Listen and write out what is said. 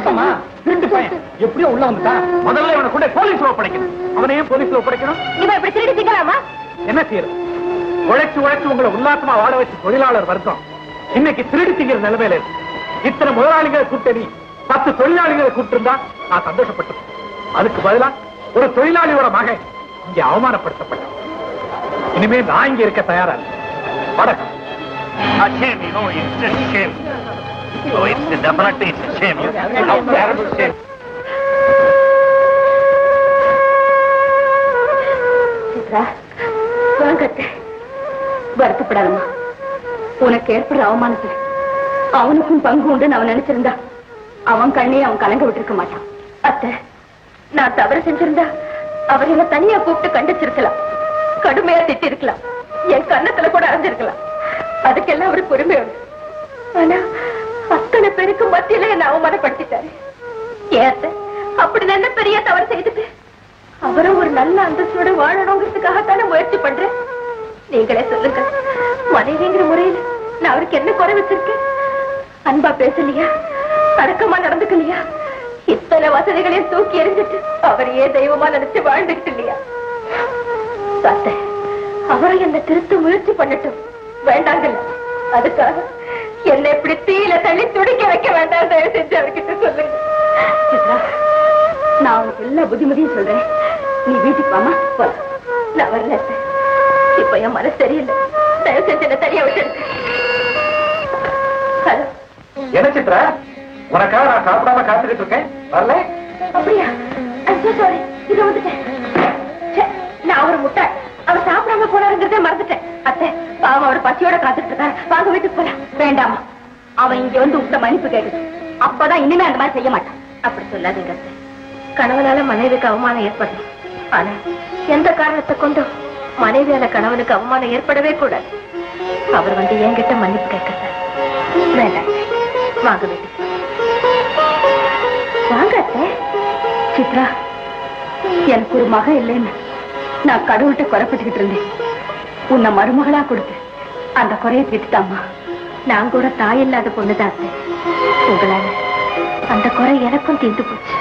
வந்துட்டாமா திருட்டு பையன் எப்படியோ உள்ள வந்துட்டான். முதல்ல இவனை கொண்டு போலீஸ்ல ஒப்படைக்கணும். அவனையும் போலீஸ்ல ஒப்படைக்கணும். இவன் இப்படி திருடி திங்கலாமா? என்ன செய்யறது? உழைச்சு உழைச்சு உங்களை உல்லாசமா வாழ வச்சு தொழிலாளர் வர்க்கம் இன்னைக்கு திருடி திங்கிற நிலைமையில இருக்கு. இத்தனை முதலாளிகளை கூட்டணி 10 தொழிலாளிகளை கூட்டிருந்தா நான் சந்தோஷப்பட்டேன். அதுக்கு பதிலா ஒரு தொழிலாளியோட மகன் இங்க அவமானப்படுத்தப்பட்டான். இனிமே நான் இங்க இருக்க தயாரா இல்லை. வணக்கம். வருத்தப்படாதம்மா. உனக்கு ஏற்படுற அவமானத்துல அவனுக்கும் பங்கு உண்டு அவன் நினைச்சிருந்தா அவன் கண்ணையே அவன் கலங்க விட்டுருக்க மாட்டான். அத்தை, நான் தவறு செஞ்சிருந்தா அவர் என்ன தனியா கூப்பிட்டு கண்டிச்சிருக்கலாம், கடுமையா திட்டி இருக்கலாம், என் கன்னத்துல கூட அரைஞ்சிருக்கலாம். அதுக்கெல்லாம் அவரு பொறுமையோடு. ஆனா அத்தனை பேருக்கு மத்தியில என்ன அவமானப்படுத்திட்டாரு. ஏத்த அப்படி நல்ல பெரிய தவறு செய்துட்டு அவரும் ஒரு நல்ல அந்தஸ்தோட வாழணுங்கிறதுக்காகத்தானே முயற்சி பண்றேன். நீங்களே சொல்லுங்க, மனைவிங்கிற முறையில நான் அவருக்கு என்ன குறை வச்சிருக்கேன்? அன்பா பேசலையா, அடக்கமா நடந்துக்கலையா, இத்தனை வசதிகளையும் தூக்கி எறிஞ்சிட்டு அவரையே தெய்வமா நினைச்சு வாழ்ந்துட்டு இல்லையா? அவரை என்ன திருத்த முயற்சி பண்ணட்டும், வேண்டாங்கல்ல. அதுக்காக என்னை இப்படி தீயில தள்ளி துடிக்க வைக்க வேண்டாம். தயவு செஞ்சு அவர்கிட்ட சொல்லுங்க. நான் அவனுக்கு எல்லா புத்திமதியும் சொல்றேன். நீ வீட்டுக்கு வாமா, போல. நான் வரல. இப்ப என் மனசு சரியில்லை. தயவு செஞ்சு என்ன தனியா விட்டு. ஹலோ, என்ன சித்ரா, உனக்காக நான் சாப்பிடாம காத்துக்கிட்டு இருக்கேன். வரல? அப்படியா? சாரி, இத வந்துட்டேன். நான் ஒரு முட்டை அவர் சாப்பிடாம போனாருங்கிறதே மறந்துட்டேன். அத்தை, பாவம் அவர் பசியோட காத்துட்டு இருக்காரு. வாங்க வீட்டுக்கு போலாம். வேண்டாமா, அவன் இங்க வந்து உங்க மன்னிப்பு கேட்டு அப்பதான் இனிமே அந்த மாதிரி செய்ய மாட்டான். அப்படி சொல்லாதீங்க அத்தை. கணவனால மனைவிக்கு அவமானம் ஏற்படும். ஆனா எந்த காரணத்தை கொண்டும் மனைவியால கணவனுக்கு அவமானம் ஏற்படவே கூடாது. அவர் வந்து என்கிட்ட மன்னிப்பு கேட்கறது வேண்டாம். வாங்க வீட்டுக்கு வாங்க அத்தை. சித்ரா, எனக்கு ஒரு மகன் இல்லைன்னு நான் கடவுள்கிட்ட குறைப்பட்டுக்கிட்டு இருந்தேன். உன்னை மருமகளா கொடுத்து அந்த குறையை தீர்த்துட்டாமா. நான் கூட தாய் இல்லாத பொண்ணுதான். உங்களால அந்த குறை எனக்கும் தீர்ந்து போச்சு.